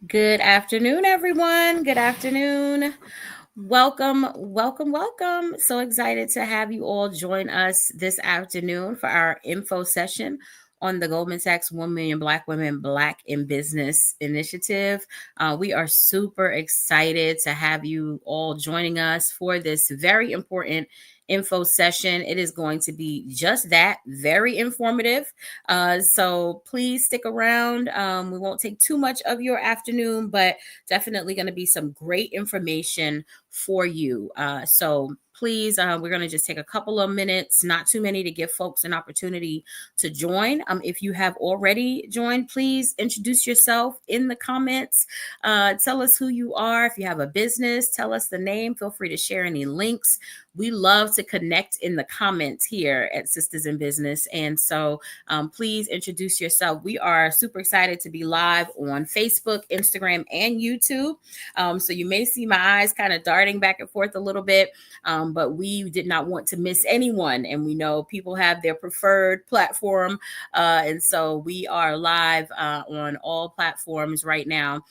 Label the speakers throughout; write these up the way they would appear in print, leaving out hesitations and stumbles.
Speaker 1: Good afternoon, everyone. Good afternoon. Welcome, welcome, welcome. So excited to have you all join us this afternoon for our info session on the Goldman Sachs 1 Million Black Women Black in Business initiative. We are super excited to have you all joining us for this very important info session. It is going to be just that, very informative. So please stick around. We won't take too much of your afternoon, but definitely going to be some great information for you. So please, we're going to just take a couple of minutes, not too many, to give folks an opportunity to join. If you have already joined, please introduce yourself in the comments. Tell us who you are. If you have a business, tell us the name. Feel free to share any links. We love to connect in the comments here at Sisters in Business. And so please introduce yourself. We are super excited to be live on Facebook, Instagram, and YouTube. So you may see my eyes kind of darting back and forth a little bit, but we did not want to miss anyone. And we know people have their preferred platform. And so we are live on all platforms right now.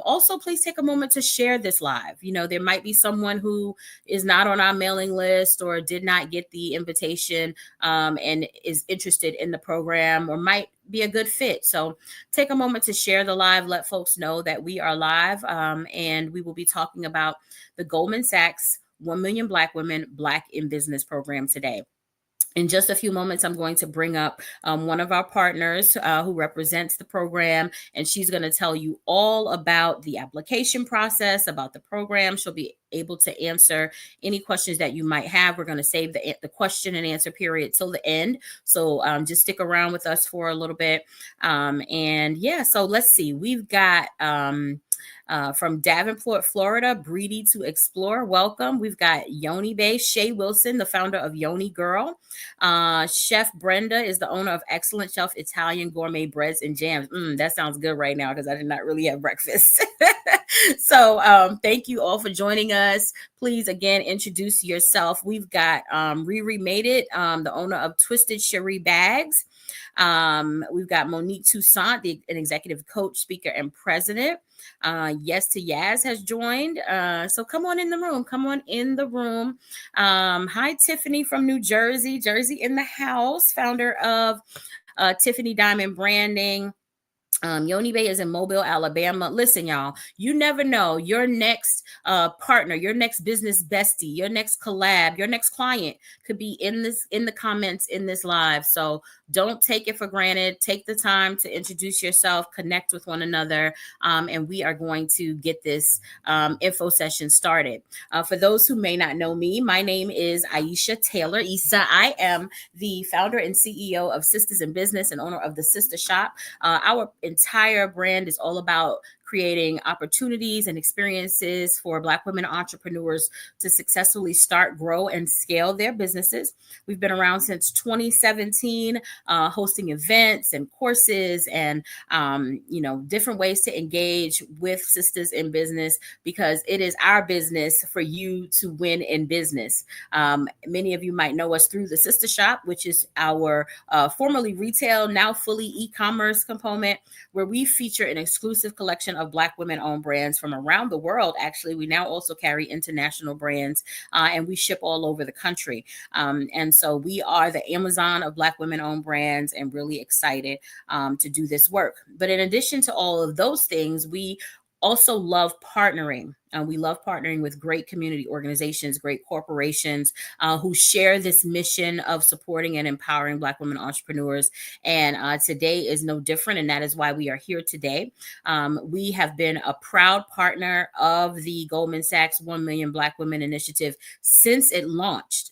Speaker 1: Also, please take a moment to share this live. You know, there might be someone who is not on our mailing list or did not get the invitation and is interested in the program or might be a good fit. So take a moment to share the live, let folks know that we are live, and we will be talking about the Goldman Sachs 1 Million Black Women Black in Business program today. In just a few moments, I'm going to bring up one of our partners who represents the program, and she's going to tell you all about the application process, about the program. She'll be able to answer any questions that you might have. We're going to save the question and answer period till the end. So just stick around with us for a little bit. And yeah, so let's see. We've got from Davenport, Florida, Breedy to Explore. Welcome. We've got Yoni Bay, Shay Wilson, the founder of Yoni Girl. Chef Brenda is the owner of Excellent Shelf Italian Gourmet Breads and Jams. That sounds good right now because I did not really have breakfast. So thank you all for joining us. Please, again, introduce yourself. We've got Riri Made It, the owner of Twisted Cherie Bags. We've got Monique Toussaint, an executive coach, speaker, and president. Yes to Yaz has joined. So come on in the room. Come on in the room. Hi, Tiffany from New Jersey. Jersey in the house, founder of Tiffany Diamond Branding. Yoni Bay is in Mobile, Alabama. Listen, y'all, you never know your next partner, your next business bestie, your next collab, your next client could be in the comments in this live. So don't take it for granted. Take the time to introduce yourself, connect with one another, and we are going to get this info session started. For those who may not know me, my name is Aisha Taylor Issa. I am the founder and CEO of Sisters in Business and owner of the Sister Shop. Our entire brand is all about creating opportunities and experiences for Black women entrepreneurs to successfully start, grow, and scale their businesses. We've been around since 2017, hosting events and courses and, different ways to engage with sisters in business because it is our business for you to win in business. Many of you might know us through the Sister Shop, which is our formerly retail, now fully e-commerce component, where we feature an exclusive collection of Black women-owned brands from around the world. Actually, we now also carry international brands, and we ship all over the country. And so we are the Amazon of Black women-owned brands and really excited to do this work. But in addition to all of those things, we also love partnering. We love partnering with great community organizations, great corporations who share this mission of supporting and empowering Black women entrepreneurs. And today is no different. And that is why we are here today. We have been a proud partner of the Goldman Sachs 1 Million Black Women Initiative since it launched,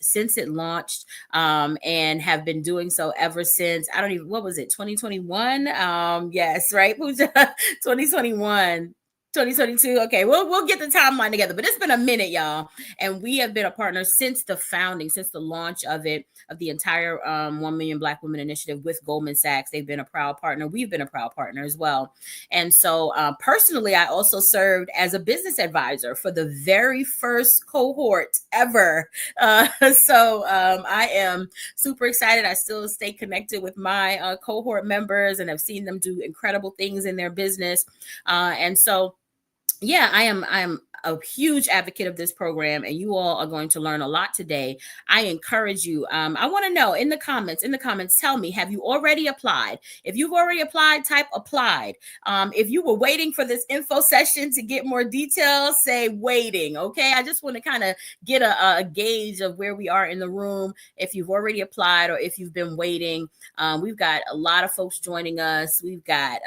Speaker 1: and have been doing so ever since. What was it, 2021? Yes, right? 2021. 2022. Okay, we'll get the timeline together, but it's been a minute, y'all, and we have been a partner since the founding, since the launch of the entire 1 Million Black Women Initiative with Goldman Sachs. They've been a proud partner. We've been a proud partner as well. And so, personally, I also served as a business advisor for the very first cohort ever. I am super excited. I still stay connected with my cohort members and have seen them do incredible things in their business. And so, yeah, I'm a huge advocate of this program, and you all are going to learn a lot today. I encourage you. I want to know in the comments, tell me, have you already applied? If you've already applied, type applied. If you were waiting for this info session to get more details, say waiting. Okay. I just want to kind of get a gauge of where we are in the room. If you've already applied or if you've been waiting, we've got a lot of folks joining us. We've got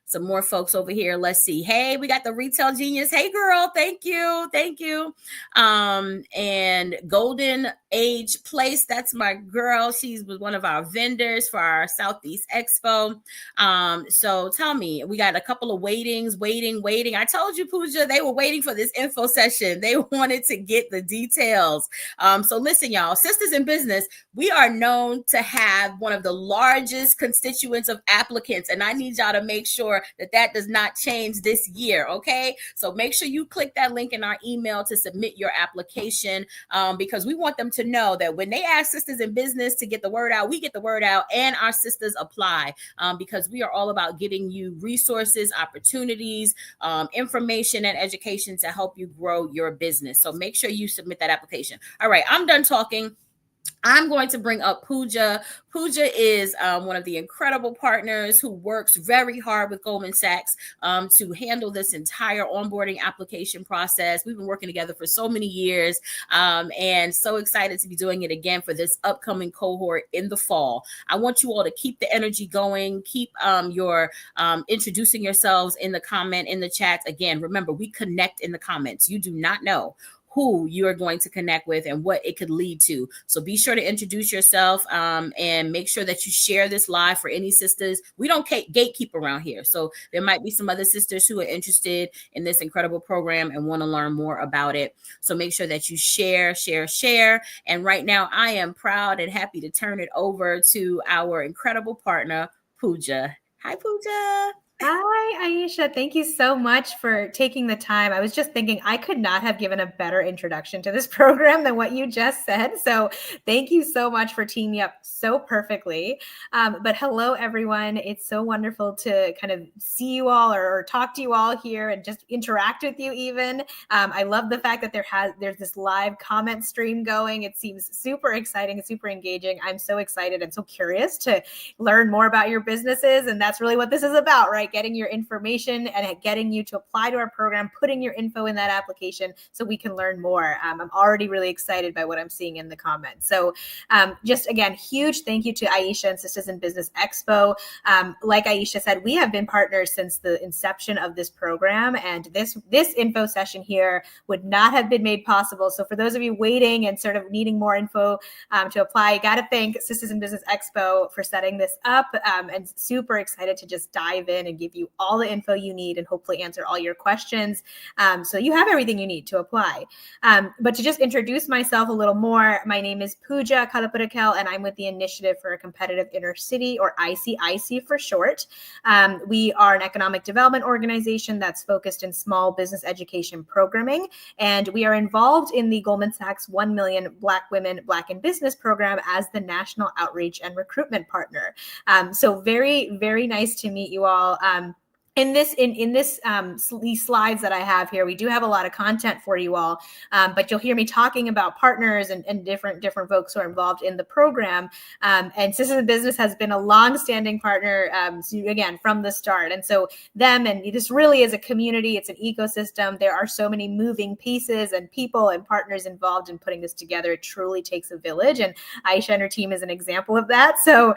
Speaker 1: some more folks over here. Let's see. Hey, we got the Retail Genius. Hey, girl. Thank you. And Golden Age Place. That's my girl. She's one of our vendors for our Southeast Expo. So tell me, we got a couple of waiting. I told you, Pooja, they were waiting for this info session. They wanted to get the details. So listen, y'all, Sisters in Business, we are known to have one of the largest constituents of applicants, and I need y'all to make sure that does not change this year, okay? So make sure you click that link in our email to submit your application, because we want them to know that when they ask Sisters in Business to get the word out, we get the word out and our sisters apply, because we are all about getting you resources, opportunities, information, and education to help you grow your business. So make sure you submit that application. All right, I'm done talking. I'm going to bring up Pooja. Pooja is one of the incredible partners who works very hard with Goldman Sachs to handle this entire onboarding application process. We've been working together for so many years, and so excited to be doing it again for this upcoming cohort in the fall. I want you all to keep the energy going. Keep your introducing yourselves in the chats. Again, remember, we connect in the comments. You do not know who you are going to connect with and what it could lead to. So be sure to introduce yourself and make sure that you share this live for any sisters. We don't gatekeep around here. So there might be some other sisters who are interested in this incredible program and want to learn more about it. So make sure that you share. And right now I am proud and happy to turn it over to our incredible partner, Pooja. Hi, Pooja.
Speaker 2: Hi, Aisha. Thank you so much for taking the time. I was just thinking I could not have given a better introduction to this program than what you just said. So thank you so much for teeing me up so perfectly. But hello, everyone. It's so wonderful to kind of see you all or talk to you all here and just interact with you even. I love the fact that there's this live comment stream going. It seems super exciting and super engaging. I'm so excited and so curious to learn more about your businesses. And that's really what this is about, right? Getting your information and getting you to apply to our program, putting your info in that application so we can learn more. I'm already really excited by what I'm seeing in the comments. So just again, huge thank you to Aisha and Sisters in Business Expo. Like Aisha said, we have been partners since the inception of this program, and this info session here would not have been made possible. So for those of you waiting and sort of needing more info to apply, got to thank Sisters in Business Expo for setting this up, and super excited to just dive in and give you all the info you need and hopefully answer all your questions. So you have everything you need to apply. But to just introduce myself a little more, my name is Pooja Kalapurakel, and I'm with the Initiative for a Competitive Inner City, or ICIC for short. We are an economic development organization that's focused in small business education programming, and we are involved in the Goldman Sachs 1 Million Black Women Black in Business program as the national outreach and recruitment partner. So very, very nice to meet you all. In these slides that I have here, we do have a lot of content for you all, but you'll hear me talking about partners and different folks who are involved in the program. And Sisters in Business has been a long-standing partner, again, from the start. And so and this really is a community. It's an ecosystem. There are so many moving pieces and people and partners involved in putting this together. It truly takes a village. And Aisha and her team is an example of that. So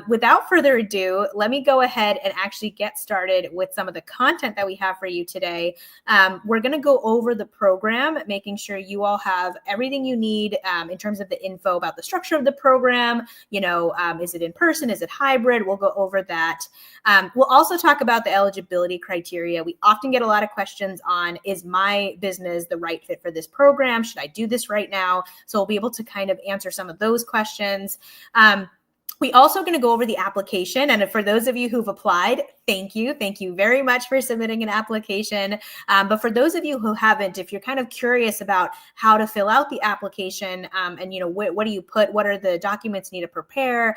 Speaker 2: without further ado, let me go ahead and actually get started with some of the content that we have for you today. We're going to go over the program, making sure you all have everything you need in terms of the info about the structure of the program. Is it in person? Is it hybrid? We'll go over that. We'll also talk about the eligibility criteria. We often get a lot of questions on, is my business the right fit for this program? Should I do this right now? So we'll be able to kind of answer some of those questions. We also going to go over the application. And for those of you who've applied, thank you. Thank you very much for submitting an application. But for those of you who haven't, if you're kind of curious about how to fill out the application and, what do you put, what are the documents you need to prepare,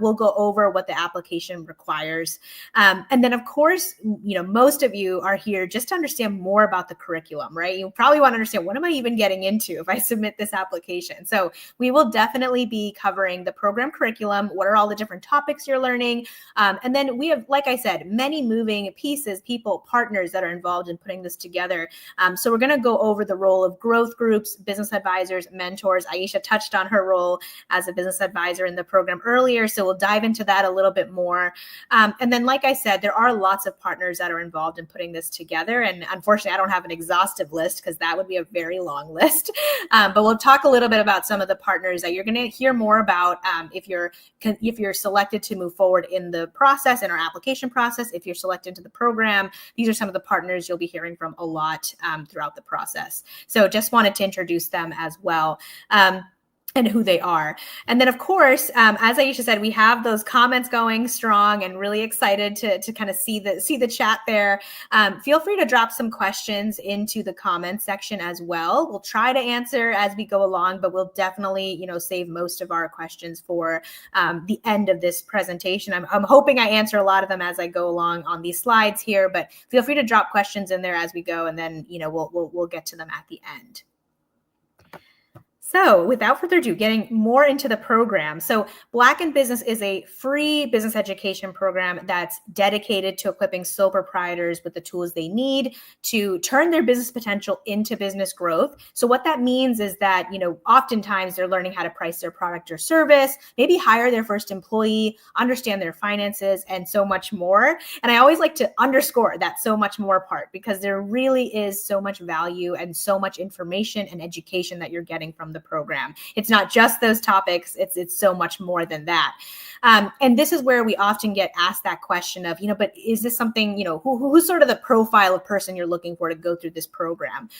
Speaker 2: we'll go over what the application requires. And then, of course, most of you are here just to understand more about the curriculum, right? You probably want to understand, what am I even getting into if I submit this application? So we will definitely be covering the program curriculum. What are all the different topics you're learning? And then we have, like I said, many moving pieces, people, partners that are involved in putting this together. So we're going to go over the role of growth groups, business advisors, mentors. Aisha touched on her role as a business advisor in the program earlier, so we'll dive into that a little bit more. And then, like I said, there are lots of partners that are involved in putting this together. And unfortunately, I don't have an exhaustive list because that would be a very long list. But we'll talk a little bit about some of the partners that you're going to hear more about if you're selected to move forward in the process, in our application process. If you're selected to the program, these are some of the partners you'll be hearing from a lot throughout the process. So just wanted to introduce them as well. And who they are. And then, of course, as Aisha said, we have those comments going strong and really excited to kind of see the chat there. Feel free to drop some questions into the comments section as well. We'll try to answer as we go along, but we'll definitely, save most of our questions for the end of this presentation. I'm hoping I answer a lot of them as I go along on these slides here, but feel free to drop questions in there as we go, and then, we'll get to them at the end. So without further ado, getting more into the program. So Black in Business is a free business education program that's dedicated to equipping sole proprietors with the tools they need to turn their business potential into business growth. So what that means is that, oftentimes they're learning how to price their product or service, maybe hire their first employee, understand their finances, and so much more. And I always like to underscore that so much more part, because there really is so much value and so much information and education that you're getting from the program. It's not just those topics. It's so much more than that. And this is where we often get asked that question of, but is this something, who's sort of the profile of person you're looking for to go through this program?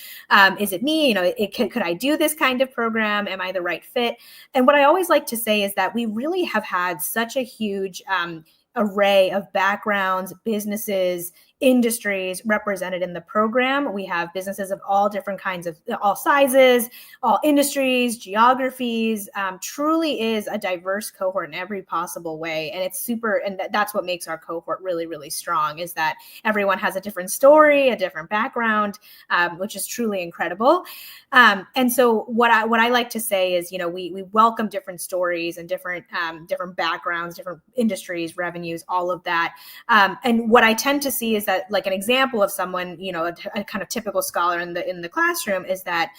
Speaker 2: Is it me? Could I do this kind of program? Am I the right fit? And what I always like to say is that we really have had such a huge array of backgrounds, businesses, industries represented in the program. We have businesses of all different kinds of, all sizes, all industries, geographies. Truly is a diverse cohort in every possible way. And it's super, and that's what makes our cohort really, really strong, is that everyone has a different story, a different background, which is truly incredible. And so what I like to say is, we welcome different stories and different backgrounds, different industries, revenues, all of that. And what I tend to see is that, like, an example of someone, a kind of typical scholar in the classroom, is that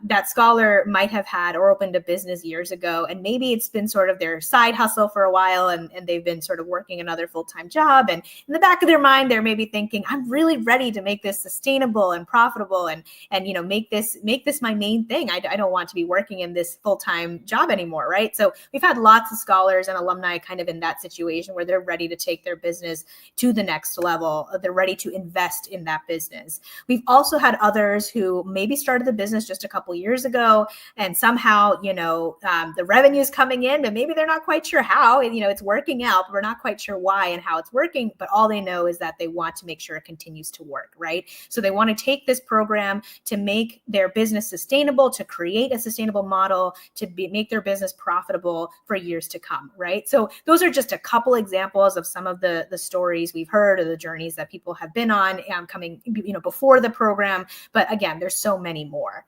Speaker 2: that scholar might have had or opened a business years ago, and maybe it's been sort of their side hustle for a while, and they've been sort of working another full-time job, and in the back of their mind they're maybe thinking, I'm really ready to make this sustainable and profitable, and make this my main thing. I don't want to be working in this full-time job anymore, right? So we've had lots of scholars and alumni kind of in that situation where they're ready to take their business to the next level. They're ready to invest in that business. We've also had others who maybe started the business just a couple years ago, and somehow, the revenue is coming in, but maybe they're not quite sure how, it's working out, but we're not quite sure why and how it's working. But all they know is that they want to make sure it continues to work, right? So they want to take this program to make their business sustainable, to create a sustainable model, to make their business profitable for years to come, right? So those are just a couple examples of some of the stories we've heard, or the journeys that people have been on coming, before the program. But again, there's so many more.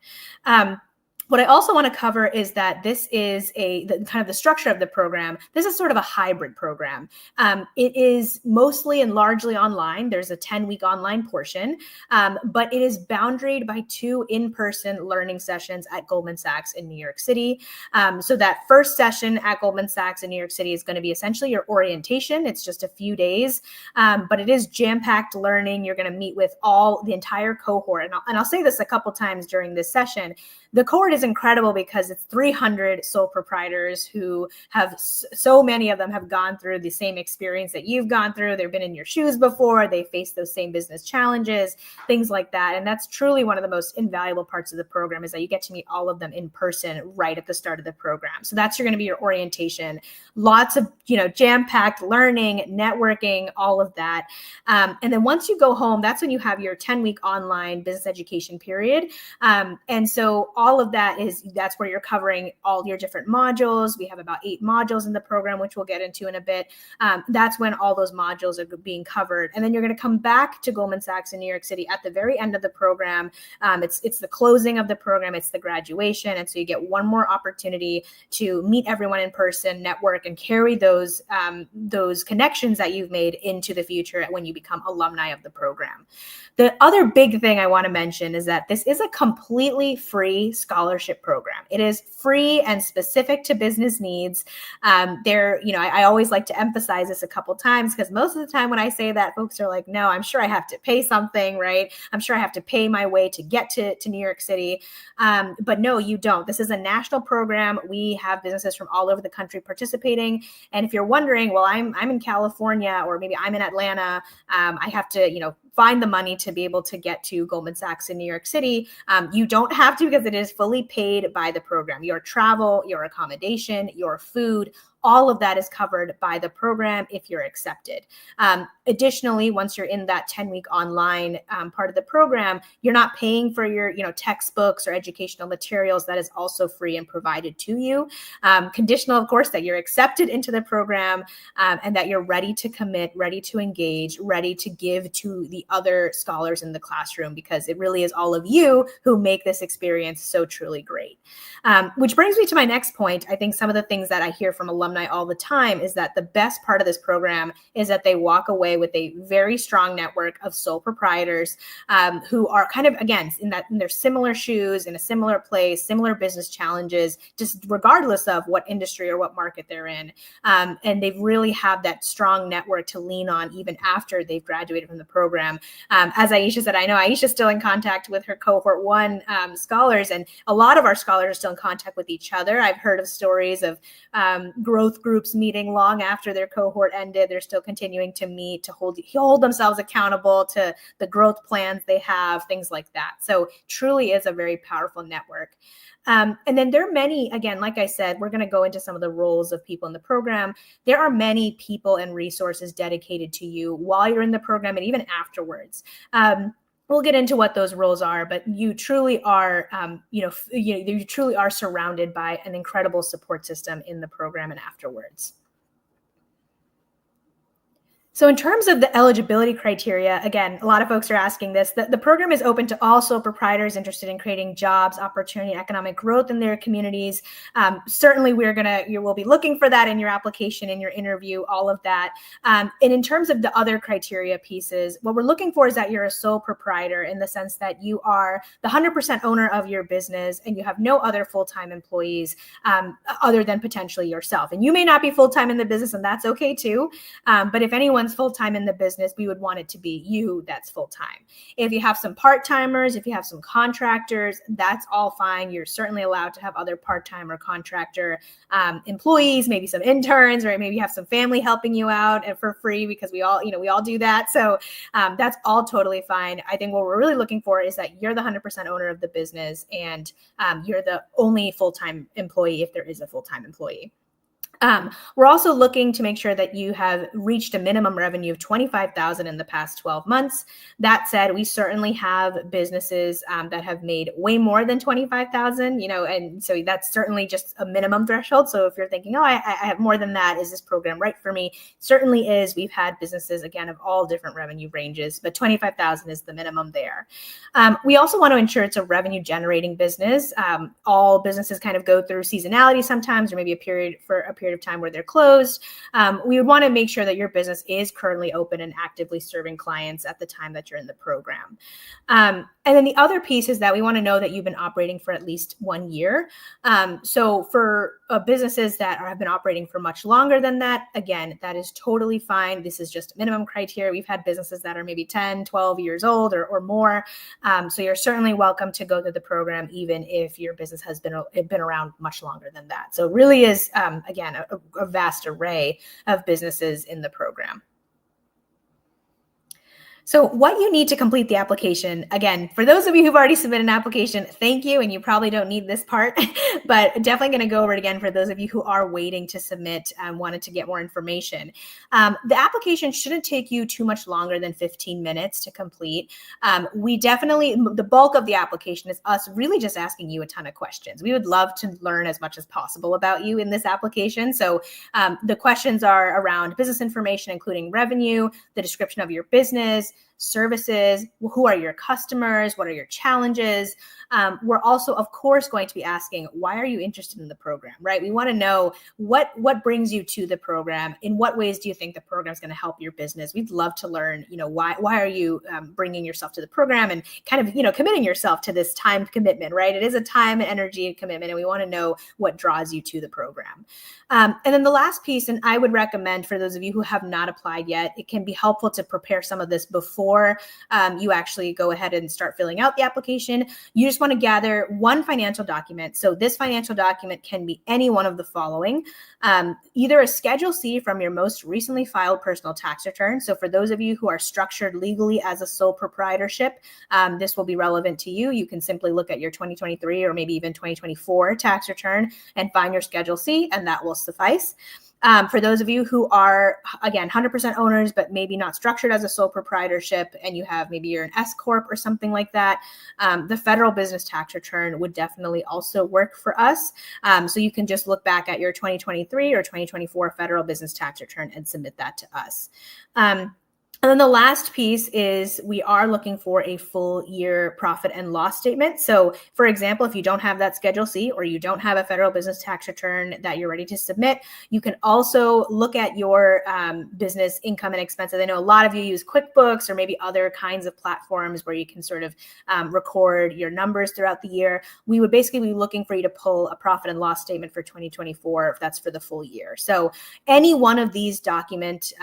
Speaker 2: What I also want to cover is that this is kind of the structure of the program. This is sort of a hybrid program. It is mostly and largely online. There's a 10-week online portion, but it is boundaried by 2 in-person learning sessions at Goldman Sachs in New York City. So that first session at Goldman Sachs in New York City is going to be essentially your orientation. It's just a few days, but it is jam-packed learning. You're going to meet with the entire cohort. And I'll say this a couple times during this session. The cohort is incredible because it's 300 sole proprietors who have, so many of them have gone through the same experience that you've gone through. They've been in your shoes before. They face those same business challenges, things like that. And that's truly one of the most invaluable parts of the program, is that you get to meet all of them in person right at the start of the program. So that's going to be your orientation. Lots of, jam-packed learning, networking, all of that. And then once you go home, that's when you have your 10-week online business education period. And so all of that's where you're covering all your different modules. We have about 8 modules in the program, which we'll get into in a bit. That's when all those modules are being covered. And then you're going to come back to Goldman Sachs in New York City at the very end of the program. It's the closing of the program. It's the graduation. And so you get one more opportunity to meet everyone in person, network, and carry those connections that you've made into the future when you become alumni of the program. The other big thing I want to mention is that this is a completely free scholarship program. It is free and specific to business needs. I always like to emphasize this a couple times, because most of the time when I say that, folks are like, no, I'm sure I have to pay something, right? I'm sure I have to pay my way to get to New York City. But no, you don't. This is a national program. We have businesses from all over the country participating. And if you're wondering, well, I'm in California, or maybe I'm in Atlanta, I have to, find the money to be able to get to Goldman Sachs in New York City. You don't have to, because it is fully paid by the program. Your travel, your accommodation, your food, all of that is covered by the program if you're accepted. Additionally, once you're in that 10-week online part of the program, you're not paying for your textbooks or educational materials. That is also free and provided to you. Conditional, of course, that you're accepted into the program and that you're ready to commit, ready to engage, ready to give to the other scholars in the classroom, because it really is all of you who make this experience so truly great. Which brings me to my next point. I think some of the things that I hear from alumni all the time is that the best part of this program is that they walk away with a very strong network of sole proprietors who are kind of, again, in their similar shoes, in a similar place, similar business challenges, just regardless of what industry or what market they're in. And they really have that strong network to lean on even after they've graduated from the program. As Aisha said, I know Aisha's still in contact with her cohort 1 scholars, and a lot of our scholars are still in contact with each other. I've heard of stories of growth groups meeting long after their cohort ended. They're still continuing to meet, to hold themselves accountable to the growth plans they have, things like that. So truly is a very powerful network. And then there are many, again, like I said, we're going to go into some of the roles of people in the program. There are many people and resources dedicated to you while you're in the program and even afterwards. We'll get into what those roles are, but you truly are, you truly are surrounded by an incredible support system in the program and afterwards. So in terms of the eligibility criteria, again, a lot of folks are asking this. The program is open to all sole proprietors interested in creating jobs, opportunity, economic growth in their communities. Certainly, we'll be looking for that in your application, in your interview, all of that. And in terms of the other criteria pieces, what we're looking for is that you're a sole proprietor, in the sense that you are the 100% owner of your business and you have no other full-time employees other than potentially yourself. And you may not be full-time in the business, and that's okay too. But if anyone's full-time in the business, we would want it to be you that's full-time. If you have some part-timers, if you have some contractors, that's all fine. You're certainly allowed to have other part-time or contractor employees, maybe some interns, or maybe you have some family helping you out and for free, because we all do that. So that's all totally fine. I think what we're really looking for is that you're the 100% owner of the business, and you're the only full-time employee if there is a full-time employee. We're also looking to make sure that you have reached a minimum revenue of $25,000 in the past 12 months. That said, we certainly have businesses that have made way more than 25,000, and so that's certainly just a minimum threshold. So if you're thinking, oh, I have more than that, is this program right for me? Certainly is. We've had businesses, again, of all different revenue ranges, but 25,000 is the minimum there. We also want to ensure it's a revenue generating business. All businesses kind of go through seasonality sometimes, or maybe a period of time where they're closed. We would want to make sure that your business is currently open and actively serving clients at the time that you're in the program. And then the other piece is that we want to know that you've been operating for at least 1 year. So for businesses that have been operating for much longer than that, again, that is totally fine. This is just minimum criteria. We've had businesses that are maybe 10, 12 years old or more. So you're certainly welcome to go through the program, even if your business has been around much longer than that. So it really is, again, a vast array of businesses in the program. So what you need to complete the application, again, for those of you who've already submitted an application, thank you. And you probably don't need this part, but definitely going to go over it again for those of you who are waiting to submit and wanted to get more information. The application shouldn't take you too much longer than 15 minutes to complete. The bulk of the application is us really just asking you a ton of questions. We would love to learn as much as possible about you in this application. So the questions are around business information, including revenue, the description of your business, services, who are your customers, what are your challenges. We're also, of course, going to be asking, why are you interested in the program, right? We want to know what brings you to the program. In what ways do you think the program is going to help your business? We'd love to learn, why are you bringing yourself to the program and kind of, committing yourself to this time commitment, right? It is a time and energy commitment, and we want to know what draws you to the program. And then the last piece, and I would recommend for those of you who have not applied yet, it can be helpful to prepare some of this before you actually go ahead and start filling out the application. You just want to gather one financial document. So this financial document can be any one of the following: either a Schedule C from your most recently filed personal tax return. So for those of you who are structured legally as a sole proprietorship, this will be relevant to you. You can simply look at your 2023 or maybe even 2024 tax return and find your Schedule C, and that will suffice. For those of you who are, again, 100% owners, but maybe not structured as a sole proprietorship, and you have maybe you're an S Corp or something like that, the federal business tax return would definitely also work for us. So you can just look back at your 2023 or 2024 federal business tax return and submit that to us. And then the last piece is we are looking for a full year profit and loss statement. So for example, if you don't have that Schedule C or you don't have a federal business tax return that you're ready to submit, you can also look at your business income and expenses. I know a lot of you use QuickBooks or maybe other kinds of platforms where you can sort of record your numbers throughout the year. We would basically be looking for you to pull a profit and loss statement for 2024 if that's for the full year. So any one of these documents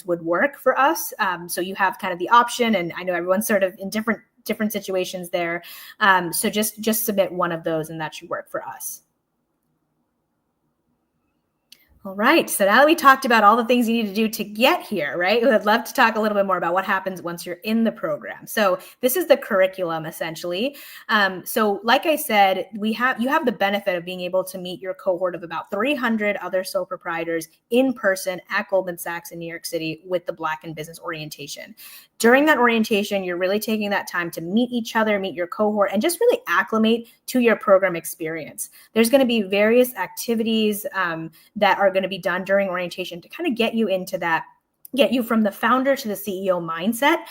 Speaker 2: would work for us. So you have kind of the option, and I know everyone's sort of in different situations there. So just submit one of those, and that should work for us. All right. So now that we talked about all the things you need to do to get here, right? I'd love to talk a little bit more about what happens once you're in the program. So this is the curriculum essentially. So like I said, you have the benefit of being able to meet your cohort of about 300 other sole proprietors in person at Goldman Sachs in New York City with the Black in Business orientation. During that orientation, you're really taking that time to meet each other, meet your cohort, and just really acclimate to your program experience. There's going to be various activities that are going to be done during orientation to kind of get you into that, get you from the founder to the CEO mindset.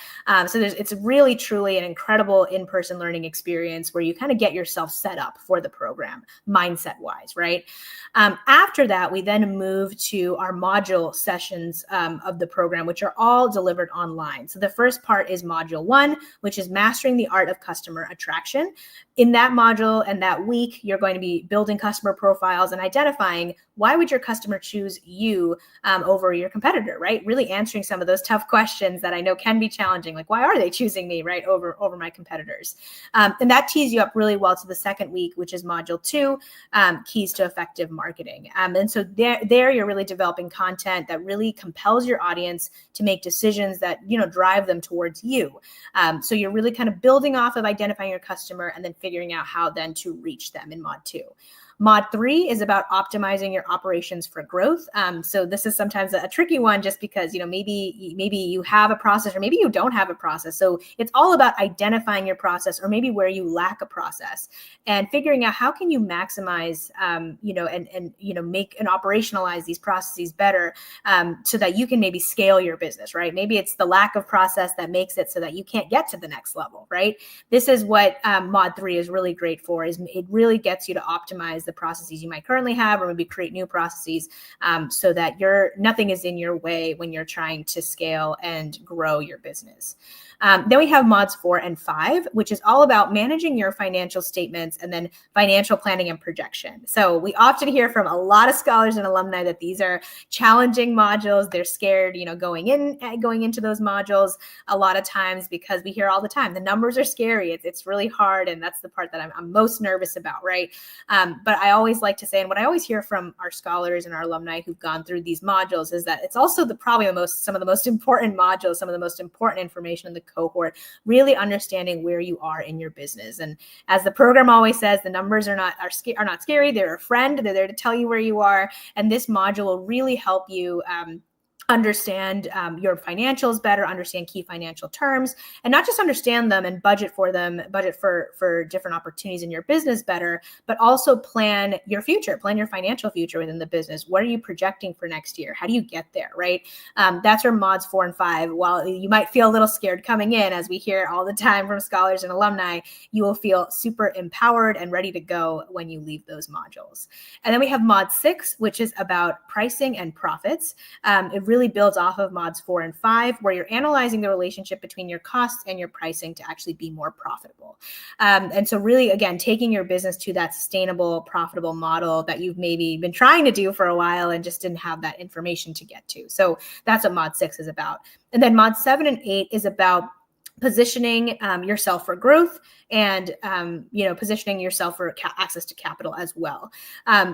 Speaker 2: So it's really, truly an incredible in-person learning experience where you kind of get yourself set up for the program mindset-wise, right? After that, we then move to our module sessions of the program, which are all delivered online. So the first part is Module 1, which is Mastering the Art of Customer Attraction. In that module and that week, you're going to be building customer profiles and identifying why would your customer choose you over your competitor, right? Really answering some of those tough questions that I know can be challenging, like why are they choosing me, right, over my competitors? And that tees you up really well to the second week, which is Module 2, Keys to Effective Marketing. And so there you're really developing content that really compels your audience to make decisions that, drive them towards you. So you're really kind of building off of identifying your customer and then figuring out how then to reach them in Mod 2. Mod 3 is about optimizing your operations for growth. So this is sometimes a tricky one just because, maybe you have a process or maybe you don't have a process. So it's all about identifying your process or maybe where you lack a process and figuring out how can you maximize, and make and operationalize these processes better so that you can maybe scale your business, right? Maybe it's the lack of process that makes it so that you can't get to the next level, right? This is what Mod 3 is really great for, is it really gets you to optimize the processes you might currently have or maybe create new processes so that nothing is in your way when you're trying to scale and grow your business. Then we have mods 4 and 5, which is all about managing your financial statements and then financial planning and projection. So we often hear from a lot of scholars and alumni that these are challenging modules. They're scared, going into those modules a lot of times because we hear all the time, the numbers are scary. It's really hard. And that's the part that I'm most nervous about, right? But I always like to say, and what I always hear from our scholars and our alumni who've gone through these modules is that it's also some of the most important modules, some of the most important information in the cohort, really understanding where you are in your business. And as the program always says, the numbers are not scary. They're a friend. They're there to tell you where you are. And this module will really help you understand your financials better, understand key financial terms, and not just understand them and budget for different opportunities in your business better, but also plan your financial future within the business. What are you projecting for next year? How do you get there, right? That's where mods 4 and 5, while you might feel a little scared coming in, as we hear all the time from scholars and alumni, you will feel super empowered and ready to go when you leave those modules. And then we have mod 6, which is about pricing and profits. It really builds off of mods 4 and 5, where you're analyzing the relationship between your costs and your pricing to actually be more profitable. And so really, again, taking your business to that sustainable, profitable model that you've maybe been trying to do for a while and just didn't have that information to get to. So that's what mod 6 is about. And then mod 7 and 8 is about positioning yourself for growth and positioning yourself for access to capital as well.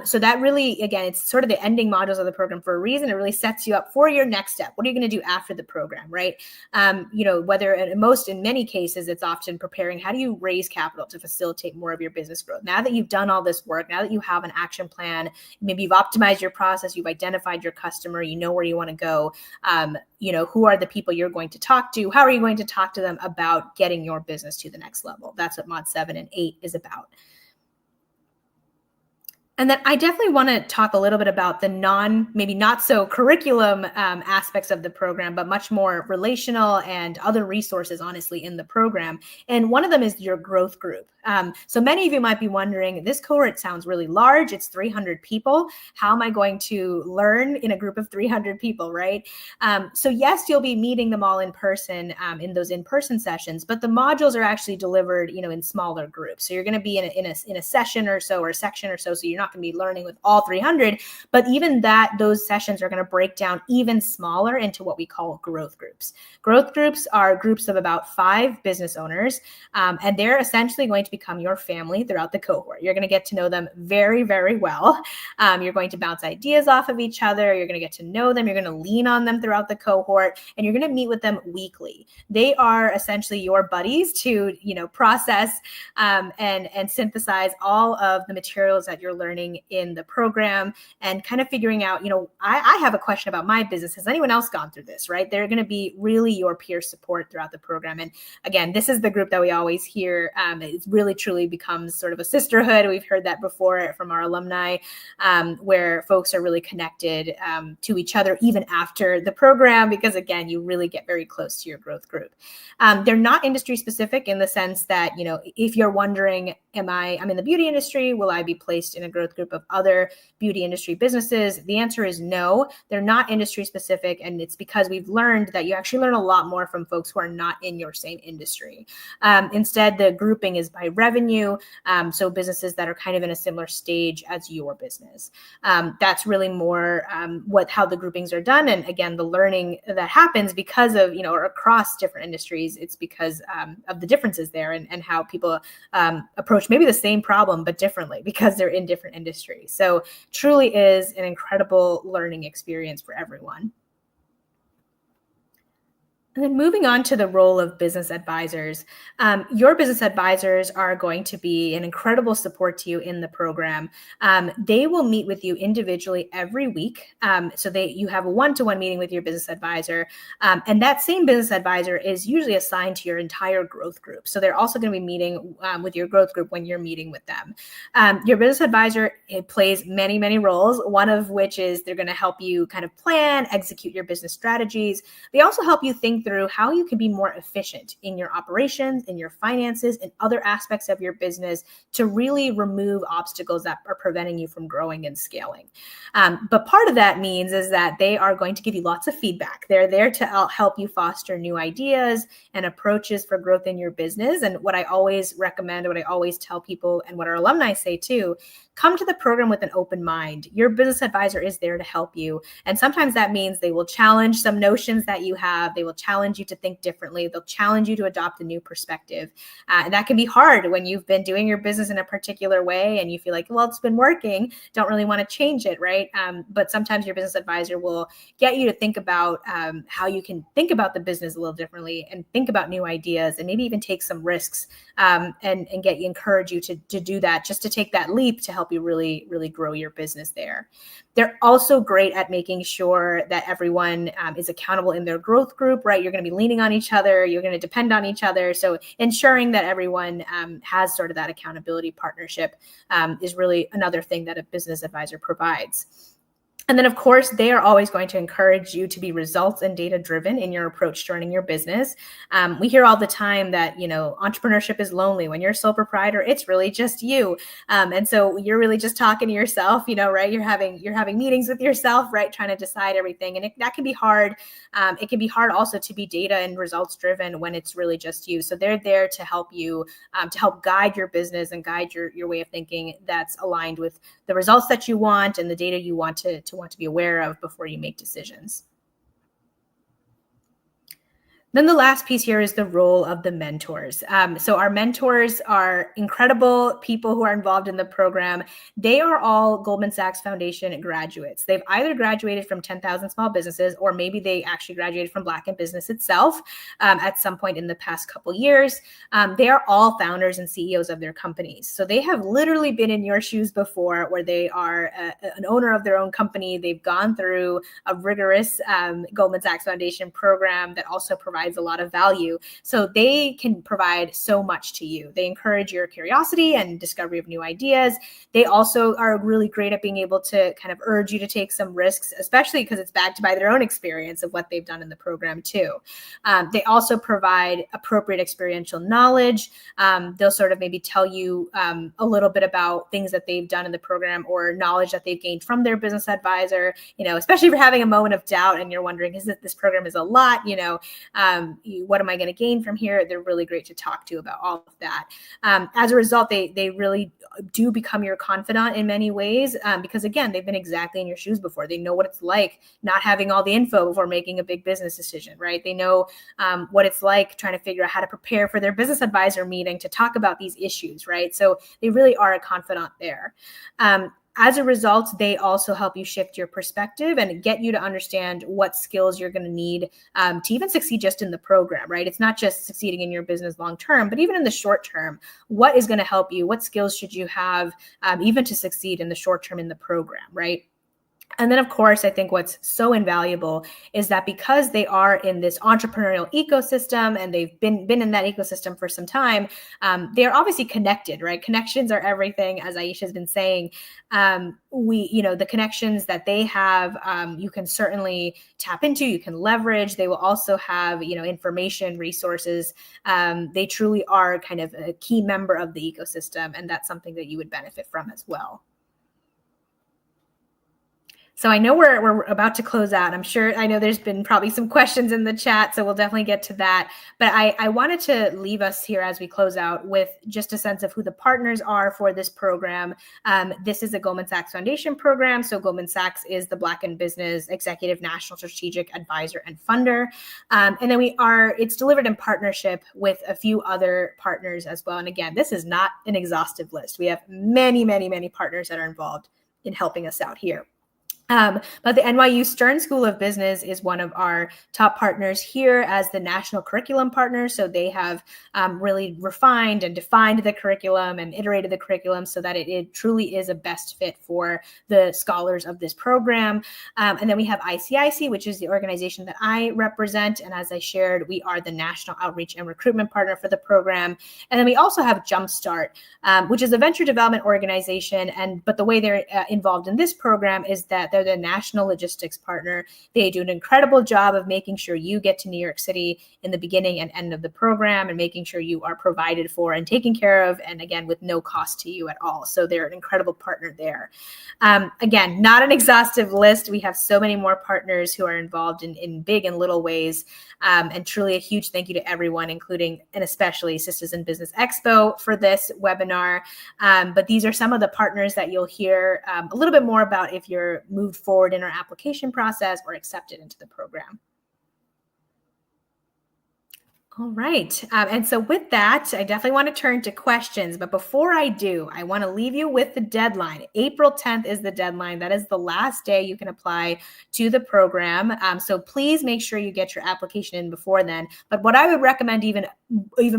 Speaker 2: So that really, again, it's sort of the ending modules of the program for a reason. It really sets you up for your next step. What are you going to do after the program, right? Whether in many cases, it's often preparing, how do you raise capital to facilitate more of your business growth? Now that you've done all this work, now that you have an action plan, maybe you've optimized your process, you've identified your customer, you know where you want to go, who are the people you're going to talk to? How are you going to talk to them about getting your business to the next level? That's what mod 7 and 8 is about. And then I definitely want to talk a little bit about the maybe not so curriculum aspects of the program, but much more relational and other resources, honestly, in the program. And one of them is your growth group. So many of you might be wondering, this cohort sounds really large. It's 300 people. How am I going to learn in a group of 300 people, right? So yes, you'll be meeting them all in person in those in-person sessions, but the modules are actually delivered, in smaller groups. So you're going to be in a session or so, or a section or so. So you're not going to be learning with all 300, but even those sessions are going to break down even smaller into what we call growth groups. Growth groups are groups of about 5 business owners, and they're essentially going to become your family throughout the cohort. You're going to get to know them very, very well. You're going to bounce ideas off of each other. You're going to get to know them. You're going to lean on them throughout the cohort, and you're going to meet with them weekly. They are essentially your buddies to, process and synthesize all of the materials that you're learning in the program, and kind of figuring out, I have a question about my business. Has anyone else gone through this, right? They're going to be really your peer support throughout the program. And again, this is the group that we always hear. It really truly becomes sort of a sisterhood. We've heard that before from our alumni, where folks are really connected to each other even after the program, because again, you really get very close to your growth group. They're not industry specific in the sense that, if you're wondering, I'm in the beauty industry, will I be placed in a growth group of other beauty industry businesses? The answer is no. They're not industry specific, and it's because we've learned that you actually learn a lot more from folks who are not in your same industry. Instead, the grouping is by revenue, so businesses that are kind of in a similar stage as your business. That's really more how the groupings are done, and again, the learning that happens because of, or across different industries, it's because of the differences there and how people approach maybe the same problem but differently because they're in different industries. So truly is an incredible learning experience for everyone. And then moving on to the role of business advisors, your business advisors are going to be an incredible support to you in the program. They will meet with you individually every week. So you have a one-to-one meeting with your business advisor. And that same business advisor is usually assigned to your entire growth group. So they're also going to be meeting with your growth group when you're meeting with them. Your business advisor, it plays many, many roles, one of which is they're going to help you kind of plan, execute your business strategies. They also help you think through how you can be more efficient in your operations, in your finances, and other aspects of your business to really remove obstacles that are preventing you from growing and scaling. But part of that means is that they are going to give you lots of feedback. They're there to help you foster new ideas and approaches for growth in your business. And what I always recommend, what I always tell people, and what our alumni say too, come to the program with an open mind. Your business advisor is there to help you. And sometimes that means they will challenge some notions that you have. They will challenge you to think differently. They'll challenge you to adopt a new perspective. And that can be hard when you've been doing your business in a particular way and you feel like, well, it's been working, don't really want to change it, right? But sometimes your business advisor will get you to think about how you can think about the business a little differently and think about new ideas and maybe even take some risks and encourage you to do that, just to take that leap to help you really, really grow your business there. They're also great at making sure that everyone is accountable in their growth group, right? You're going to be leaning on each other. You're going to depend on each other. So ensuring that everyone has sort of that accountability partnership is really another thing that a business advisor provides. And then, of course, they are always going to encourage you to be results and data driven in your approach to running your business. We hear all the time that, entrepreneurship is lonely. When you're a sole proprietor, it's really just you. And so you're really just talking to yourself, right? You're having meetings with yourself, right? Trying to decide everything. And that can be hard. It can be hard also to be data and results driven when it's really just you. So they're there to help you, to help guide your business and guide your way of thinking that's aligned with the results that you want and the data you want to be aware of before you make decisions. Then the last piece here is the role of the mentors. So our mentors are incredible people who are involved in the program. They are all Goldman Sachs Foundation graduates. They've either graduated from 10,000 Small Businesses, or maybe they actually graduated from Black in Business itself at some point in the past couple years. They are all founders and CEOs of their companies. So they have literally been in your shoes before, where they are an owner of their own company. They've gone through a rigorous Goldman Sachs Foundation program that also provides a lot of value. So they can provide so much to you. They encourage your curiosity and discovery of new ideas. They also are really great at being able to kind of urge you to take some risks, especially because it's backed by their own experience of what they've done in the program too. They also provide appropriate experiential knowledge. They'll sort of maybe tell you a little bit about things that they've done in the program or knowledge that they've gained from their business advisor, especially if you're having a moment of doubt and you're wondering, this program is a lot, what am I going to gain from here? They're really great to talk to about all of that. As a result, they really do become your confidant in many ways because, again, they've been exactly in your shoes before. They know what it's like not having all the info before making a big business decision, right? They know what it's like trying to figure out how to prepare for their business advisor meeting to talk about these issues, right? So they really are a confidant there. As a result, they also help you shift your perspective and get you to understand what skills you're going to need to even succeed just in the program, right? It's not just succeeding in your business long term, but even in the short term, what is going to help you? What skills should you have even to succeed in the short term in the program, right? And then, of course, I think what's so invaluable is that because they are in this entrepreneurial ecosystem and they've been in that ecosystem for some time, they are obviously connected, right? Connections are everything, as Aisha has been saying. The connections that they have, you can certainly tap into, you can leverage. They will also have, information, resources. They truly are kind of a key member of the ecosystem, and that's something that you would benefit from as well. So I know we're about to close out. I know there's been probably some questions in the chat, so we'll definitely get to that. But I wanted to leave us here as we close out with just a sense of who the partners are for this program. This is a Goldman Sachs Foundation program. So Goldman Sachs is the Black in Business Executive National Strategic Advisor and Funder. And then it's delivered in partnership with a few other partners as well. And again, this is not an exhaustive list. We have many, many, many partners that are involved in helping us out here. But the NYU Stern School of Business is one of our top partners here as the national curriculum partner. So they have really refined and defined the curriculum and iterated the curriculum so that it truly is a best fit for the scholars of this program. And then we have ICIC, which is the organization that I represent. And as I shared, we are the national outreach and recruitment partner for the program. And then we also have Jumpstart, which is a venture development organization. But the way they're involved in this program is that they're the national logistics partner. They do an incredible job of making sure you get to New York City in the beginning and end of the program and making sure you are provided for and taken care of. And again, with no cost to you at all. So they're an incredible partner there. Again, not an exhaustive list. We have so many more partners who are involved in big and little ways. And truly a huge thank you to everyone, including and especially Sisters in Business Expo for this webinar. But these are some of the partners that you'll hear a little bit more about if you're moved forward in our application process or accepted into the program. All right. And so with that, I definitely want to turn to questions. But before I do, I want to leave you with the deadline. April 10th is the deadline. That is the last day you can apply to the program. So please make sure you get your application in before then. But what I would recommend even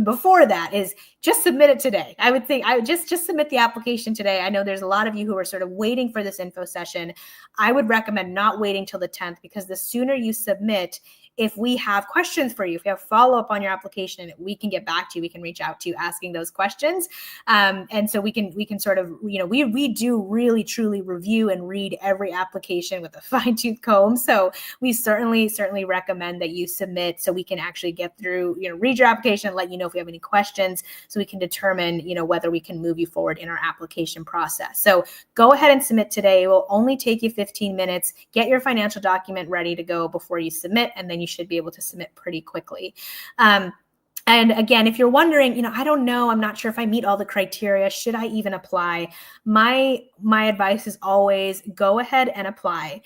Speaker 2: before that is just submit it today. I would think I would just submit the application today. I know there's a lot of you who are sort of waiting for this info session. I would recommend not waiting till the 10th, because the sooner you submit, if we have questions for you, if you have follow-up on your application, we can get back to you. We can reach out to you asking those questions. And so we can sort of, we do really, truly review and read every application with a fine-tooth comb. So we certainly recommend that you submit so we can actually get through, read your application and let you know if we have any questions so we can determine, whether we can move you forward in our application process. So go ahead and submit today. It will only take you 15 minutes. Get your financial document ready to go before you submit, and then you should be able to submit pretty quickly. And again, if you're wondering, I don't know, I'm not sure if I meet all the criteria, should I even apply? My advice is always go ahead and apply,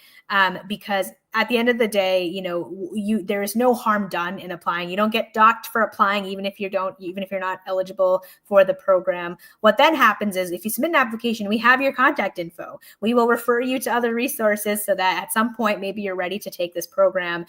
Speaker 2: because at the end of the day, there is no harm done in applying. You don't get docked for applying, even if you're not eligible for the program. What then happens is if you submit an application, we have your contact info. We will refer you to other resources so that at some point, maybe you're ready to take this program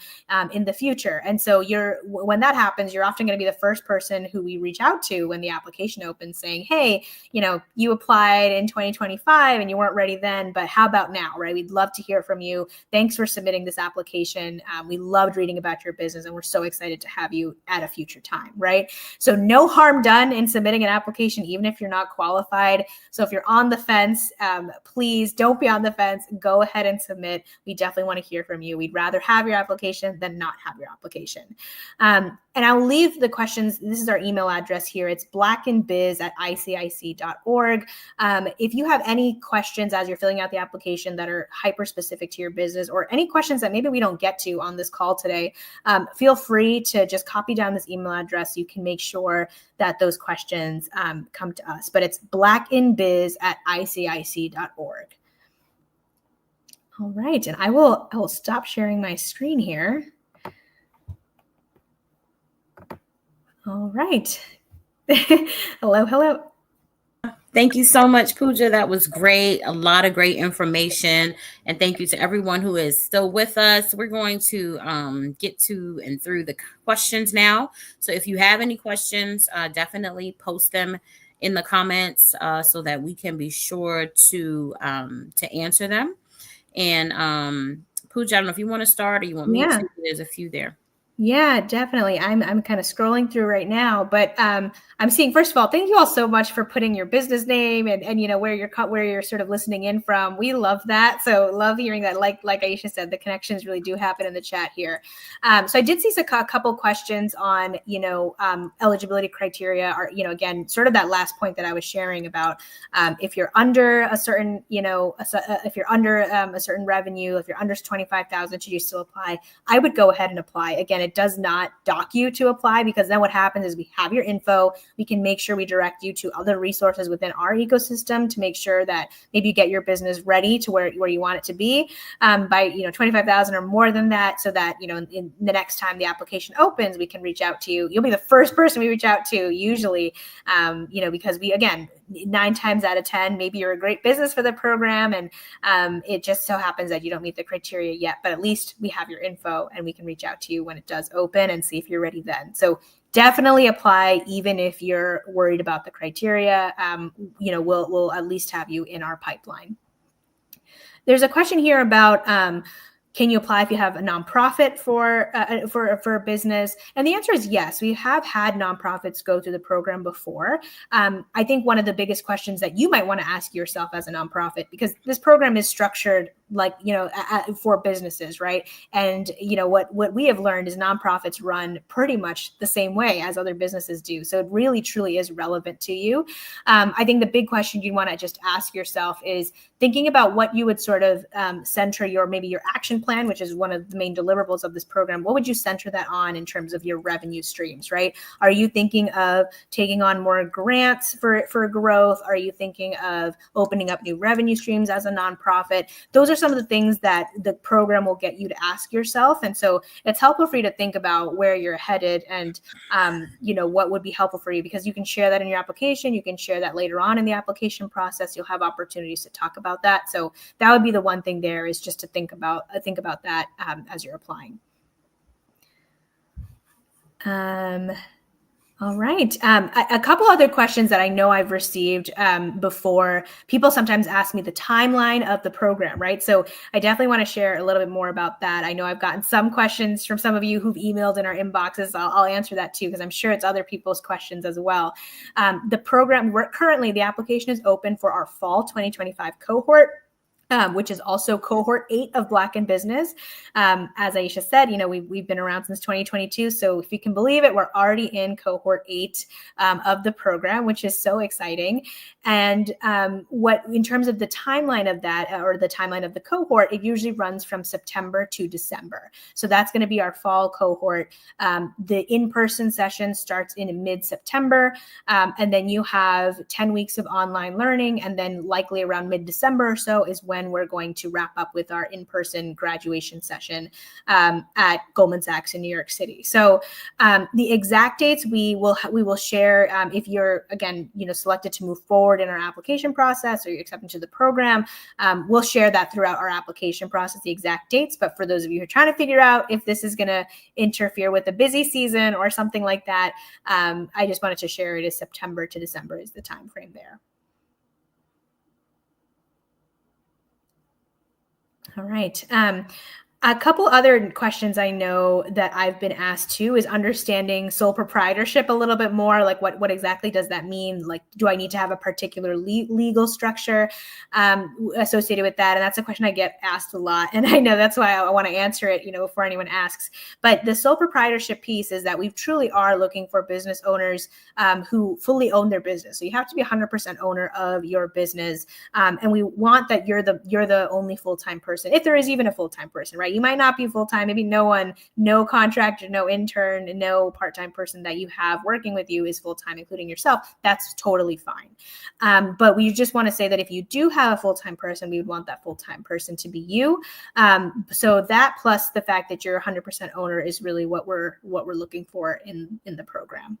Speaker 2: in the future. And so when that happens, you're often going to be the first person who we reach out to when the application opens saying, hey, you applied in 2025 and you weren't ready then, but how about now, right? We'd love to hear from you. Thanks for submitting this application. We loved reading about your business and we're so excited to have you at a future time, right? So no harm done in submitting an application, even if you're not qualified. So if you're on the fence, please don't be on the fence. Go ahead and submit. We definitely want to hear from you. We'd rather have your application than not have your application. And I'll leave the questions. This is our email address here. It's blackandbiz@icic.org. If you have any questions as you're filling out the application that are hyper specific to your business, or any questions that maybe we don't get to on this call today, feel free to just copy down this email address. You can make sure that those questions come to us. But it's blackandbiz@icic.org. All right, and I will stop sharing my screen here. All right. Hello.
Speaker 1: Thank you so much, Pooja. That was great. A lot of great information. And thank you to everyone who is still with us. We're going to get to and through the questions now. So if you have any questions, definitely post them in the comments so that we can be sure to answer them. And Pooja, I don't know if you want to start or you want me to. There's a few there.
Speaker 2: Yeah, definitely. I'm kind of scrolling through right now, but I'm seeing, first of all, thank you all so much for putting your business name and where you're sort of listening in from. We love that. So love hearing that. Like Aisha said, the connections really do happen in the chat here. So I did see a couple questions on, eligibility criteria, or, again, sort of that last point that I was sharing about if you're under a certain, if you're under a certain revenue, if you're under 25,000, should you still apply? I would go ahead and apply. Again, it does not dock you to apply, because then what happens is we have your info. We can make sure we direct you to other resources within our ecosystem to make sure that maybe you get your business ready to where you want it to be by 25,000 or more than that, so that in the next time the application opens, we can reach out to you. You'll be the first person we reach out to usually, because we, again, 9 times out of 10, maybe you're a great business for the program, and it just so happens that you don't meet the criteria yet, but at least we have your info and we can reach out to you when it does open and see if you're ready then. So definitely apply, even if you're worried about the criteria. We'll at least have you in our pipeline. There's a question here about can you apply if you have a nonprofit for a business? And the answer is yes. We have had nonprofits go through the program before. I think one of the biggest questions that you might want to ask yourself as a nonprofit, because this program is structured like, for businesses, right? And, what we have learned is nonprofits run pretty much the same way as other businesses do. So it really, truly is relevant to you. I think the big question you want to just ask yourself is thinking about what you would sort of center your action plan, which is one of the main deliverables of this program. What would you center that on in terms of your revenue streams, right? Are you thinking of taking on more grants for growth? Are you thinking of opening up new revenue streams as a nonprofit? Those are some of the things that the program will get you to ask yourself. And so it's helpful for you to think about where you're headed and, what would be helpful for you, because you can share that in your application. You can share that later on in the application process. You'll have opportunities to talk about that. So that would be the one thing there, is just to think about that as you're applying. All right. A couple other questions that I know I've received before. People sometimes ask me the timeline of the program, right? So I definitely want to share a little bit more about that. I know I've gotten some questions from some of you who've emailed in our inboxes. I'll answer that too, because I'm sure it's other people's questions as well. The program, currently the application is open for our fall 2025 cohort. Which is also cohort 8 of Black in Business. As Aisha said, we've been around since 2022. So if you can believe it, we're already in cohort 8 of the program, which is so exciting. And in terms of the timeline of that, or the timeline of the cohort, it usually runs from September to December. So that's going to be our fall cohort. The in-person session starts in mid-September, and then you have 10 weeks of online learning, and then likely around mid-December or so is when we're going to wrap up with our in-person graduation session at Goldman Sachs in New York City. So the exact dates we will share if you're, again, selected to move forward in our application process, or you're accepted to the program. We'll share that throughout our application process, the exact dates. But for those of you who are trying to figure out if this is going to interfere with the busy season or something like that, I just wanted to share it as September to December is the time frame there. All right. A couple other questions I know that I've been asked too is understanding sole proprietorship a little bit more. Like what exactly does that mean? Like, do I need to have a particular legal structure associated with that? And that's a question I get asked a lot. And I know that's why I want to answer it, before anyone asks. But the sole proprietorship piece is that we truly are looking for business owners who fully own their business. So you have to be 100% owner of your business. And we want that you're the only full-time person, if there is even a full-time person, right? You might not be full-time, maybe no contractor, no intern, no part-time person that you have working with you is full-time, including yourself. That's totally fine. But we just want to say that if you do have a full-time person, we would want that full-time person to be you. So that plus the fact that you're 100% owner is really what we're looking for in the program.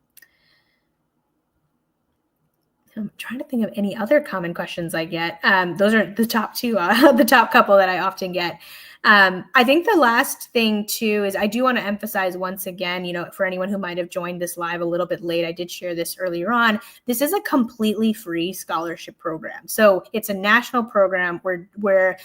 Speaker 2: I'm trying to think of any other common questions I get. Those are the top two, the top couple that I often get. I think the last thing too is I do want to emphasize once again, for anyone who might have joined this live a little bit late, I did share this earlier on. This is a completely free scholarship program. So it's a national program. We're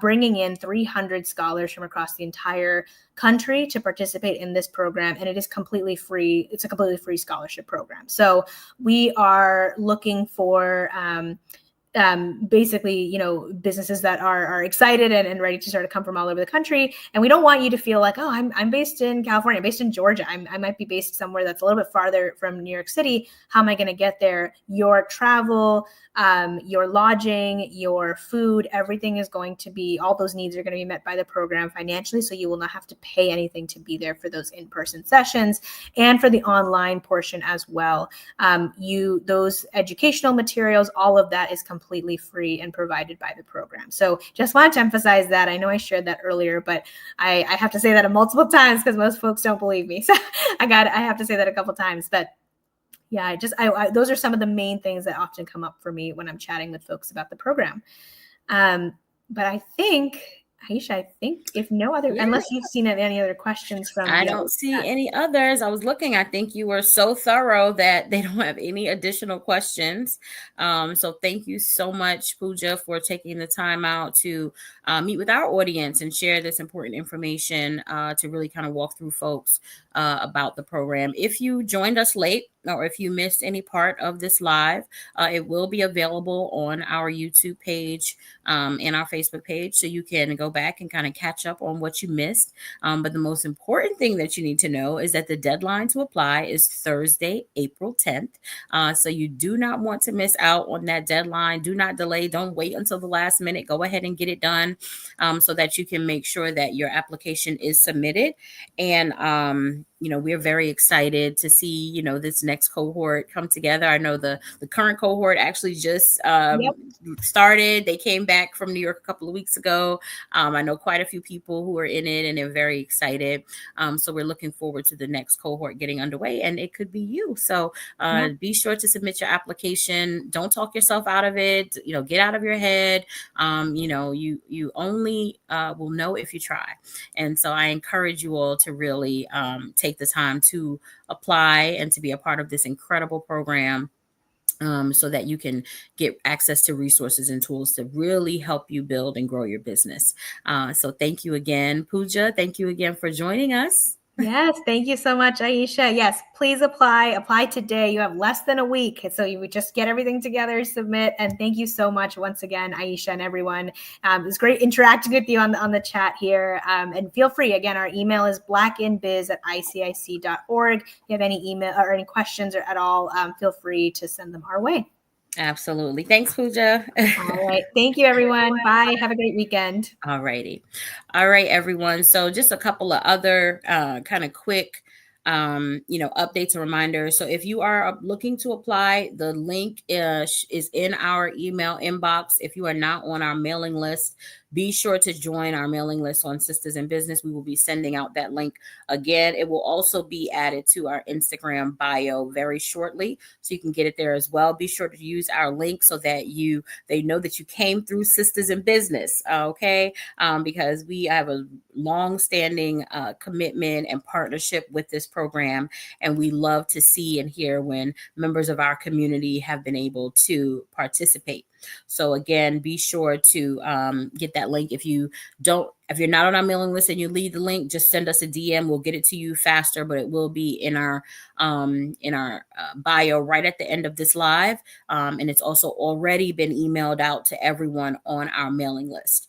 Speaker 2: bringing in 300 scholars from across the entire country to participate in this program, and it is completely free. It's a completely free scholarship program. So we are looking for basically, businesses that are excited and ready to sort of come from all over the country. And we don't want you to feel like, oh, I'm based in California, I'm based in Georgia. I might be based somewhere that's a little bit farther from New York City. How am I going to get there? Your travel, your lodging, your food, everything is going to be, all those needs are going to be met by the program financially. So you will not have to pay anything to be there for those in-person sessions and for the online portion as well. Those educational materials, all of that is completely free and provided by the program. So just wanted to emphasize that. I know I shared that earlier, but I have to say that multiple times because most folks don't believe me. So I have to say that a couple times. But Yeah, I those are some of the main things that often come up for me when I'm chatting with folks about the program. But I think, Aisha, if no other,
Speaker 1: Yeah.
Speaker 2: unless you've seen any other questions from
Speaker 1: I
Speaker 2: the
Speaker 1: don't
Speaker 2: other
Speaker 1: see
Speaker 2: chat.
Speaker 1: any others. I was looking. I think you were so thorough that they don't have any additional questions. So thank you so much, Pooja, for taking the time out to meet with our audience and share this important information to really kind of walk through folks about the program. If you joined us late, or if you missed any part of this live, it will be available on our YouTube page and our Facebook page. So you can go back and kind of catch up on what you missed. But the most important thing that you need to know is that the deadline to apply is Thursday, April 10th. So you do not want to miss out on that deadline. Do not delay. Don't wait until the last minute. Go ahead and get it done so that you can make sure that your application is submitted. And we're very excited to see, this next cohort come together. I know the current cohort actually just started. They came back from New York a couple of weeks ago. I know quite a few people who are in it, and they're very excited. So we're looking forward to the next cohort getting underway, and it could be you. So be sure to submit your application. Don't talk yourself out of it. Get out of your head. You only will know if you try. And so I encourage you all to really take the time to apply and to be a part of this incredible program. So that you can get access to resources and tools to really help you build and grow your business. So thank you again, Pooja. Thank you again for joining us.
Speaker 2: Yes, thank you so much, Aisha. Yes, please apply today. You have less than a week. So you would just get everything together, submit. And thank you so much once again, Aisha and everyone. It was great interacting with you on the chat here. And feel free, again, our email is blackinbiz@icic.org. If you have any email or any questions or at all, feel free to send them our way.
Speaker 1: Absolutely. Thanks, Pooja.
Speaker 2: All right. Thank you, everyone. Bye. Have a great weekend.
Speaker 1: All righty. All right, everyone. So just a couple of other kind of quick updates and reminders. So if you are looking to apply, the link is in our email inbox. If you are not on our mailing list, be sure to join our mailing list on Sisters in Business. We will be sending out that link again. It will also be added to our Instagram bio very shortly, so you can get it there as well. Be sure to use our link so that they know that you came through Sisters in Business, okay? Because we have a long-standing commitment and partnership with this program, and we love to see and hear when members of our community have been able to participate. So again, be sure to get that link. If you're not on our mailing list and you leave the link, just send us a DM. We'll get it to you faster, but it will be in our bio right at the end of this live. And it's also already been emailed out to everyone on our mailing list.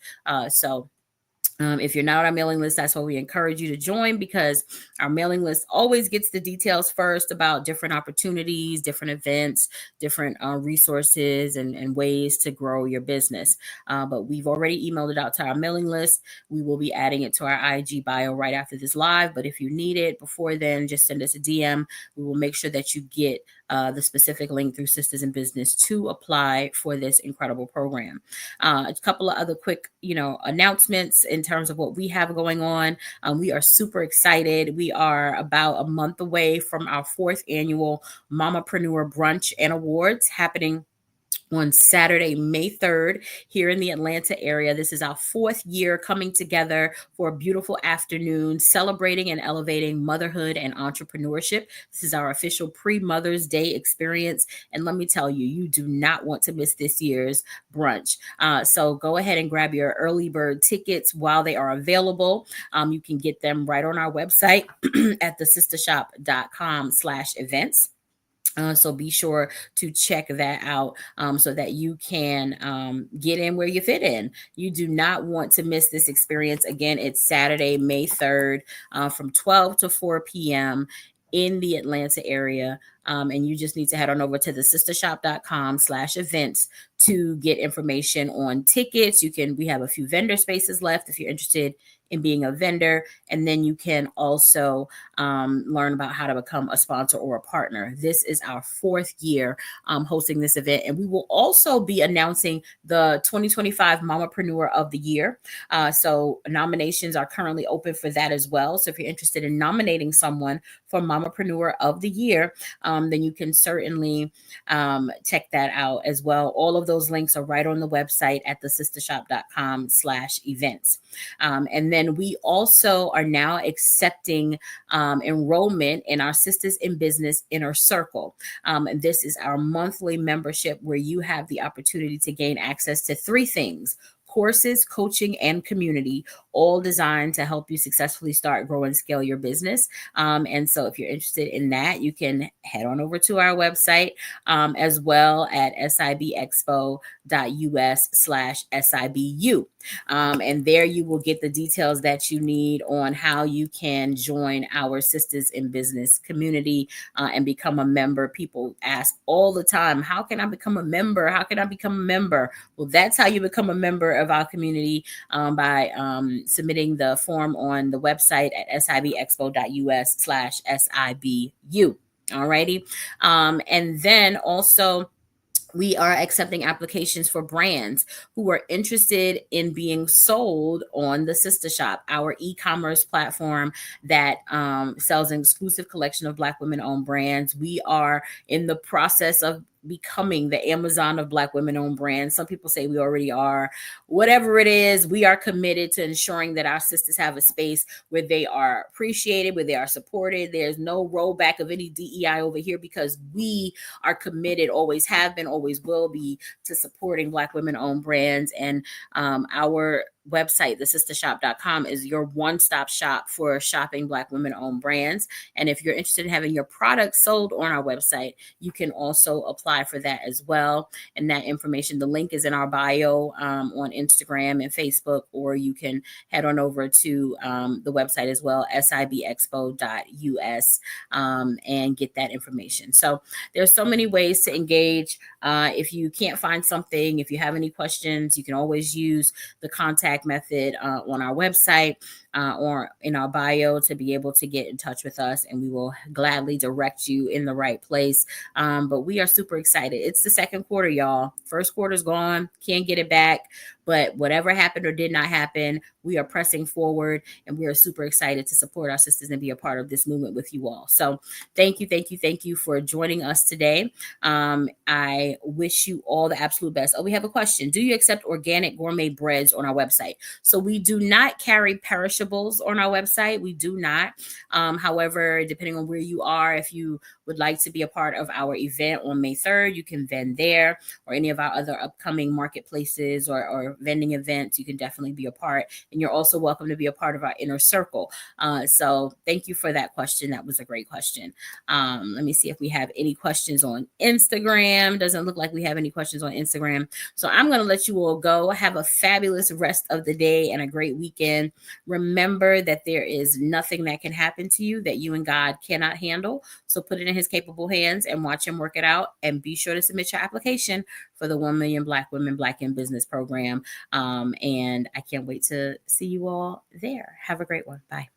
Speaker 1: If you're not on our mailing list, that's why we encourage you to join, because our mailing list always gets the details first about different opportunities, different events, different resources and ways to grow your business. But we've already emailed it out to our mailing list. We will be adding it to our IG bio right after this live. But if you need it before then, just send us a DM. We will make sure that you get the specific link through Sisters in Business to apply for this incredible program. A couple of other quick, announcements in terms of what we have going on. We are super excited. We are about a month away from our 4th annual Mamapreneur Brunch and Awards happening on Saturday, May 3rd, here in the Atlanta area. This is our 4th year coming together for a beautiful afternoon, celebrating and elevating motherhood and entrepreneurship. This is our official pre-Mother's Day experience. And let me tell you, you do not want to miss this year's brunch. So go ahead and grab your early bird tickets while they are available. You can get them right on our website at thesistershop.com/events. So be sure to check that out so that you can get in where you fit in. You do not want to miss this experience. Again, it's Saturday, May 3rd from 12 to 4 p.m. in the Atlanta area. And you just need to head on over to thesistershop.com/events to get information on tickets. We have a few vendor spaces left if you're interested in being a vendor. And then you can also learn about how to become a sponsor or a partner. This is our 4th year hosting this event. And we will also be announcing the 2025 Mamapreneur of the Year. So nominations are currently open for that as well. So if you're interested in nominating someone for Mamapreneur of the Year, then you can certainly check that out as well. All of those links are right on the website at thesistershop.com/events. And then we also are now accepting enrollment in our Sisters in Business Inner Circle. And this is our monthly membership where you have the opportunity to gain access to 3 things: courses, coaching, and community, all designed to help you successfully start, grow, and scale your business. And so if you're interested in that, you can head on over to our website as well at sibexpo.us/SIBU. And there you will get the details that you need on how you can join our Sisters in Business community and become a member. People ask all the time, how can I become a member? How can I become a member? Well, that's how you become a member of our community, by submitting the form on the website at sibexpo.us/SIBU. All righty. And then also, we are accepting applications for brands who are interested in being sold on the Sister Shop, our e-commerce platform that sells an exclusive collection of Black women-owned brands. We are in the process of becoming the Amazon of Black women-owned brands. Some people say we already are. Whatever it is, we are committed to ensuring that our sisters have a space where they are appreciated, where they are supported. There's no rollback of any DEI over here, because we are committed, always have been, always will be, to supporting Black women-owned brands. And our website, thesistershop.com, is your one-stop shop for shopping Black women-owned brands. And if you're interested in having your products sold on our website, you can also apply for that as well. And that information, the link is in our bio on Instagram and Facebook, or you can head on over to the website as well, sibexpo.us, and get that information. So there's so many ways to engage. If you can't find something, if you have any questions, you can always use the contact method on our website or in our bio to be able to get in touch with us, and we will gladly direct you in the right place. But we are super excited. It's the 2nd quarter, y'all. 1st quarter's gone, can't get it back. But whatever happened or did not happen, we are pressing forward, and we are super excited to support our sisters and be a part of this movement with you all. So thank you for joining us today. I wish you all the absolute best. Oh, we have a question. Do you accept organic gourmet breads on our website? So we do not carry perishables on our website. We do not. However, depending on where you are, if you would like to be a part of our event on May 3rd, you can vend there, or any of our other upcoming marketplaces or vending events. You can definitely be a part, and you're also welcome to be a part of our inner circle. So thank you for that question. That was a great question. Let me see if we have any questions on Instagram. Doesn't look like we have any questions on Instagram. So I'm going to let you all go. Have a fabulous rest of the day and a great weekend. Remember that there is nothing that can happen to you that you and God cannot handle. So put it in his capable hands and watch him work it out. And be sure to submit your application for the 1 Million Black Women Black in Business program. And I can't wait to see you all there. Have a great one. Bye.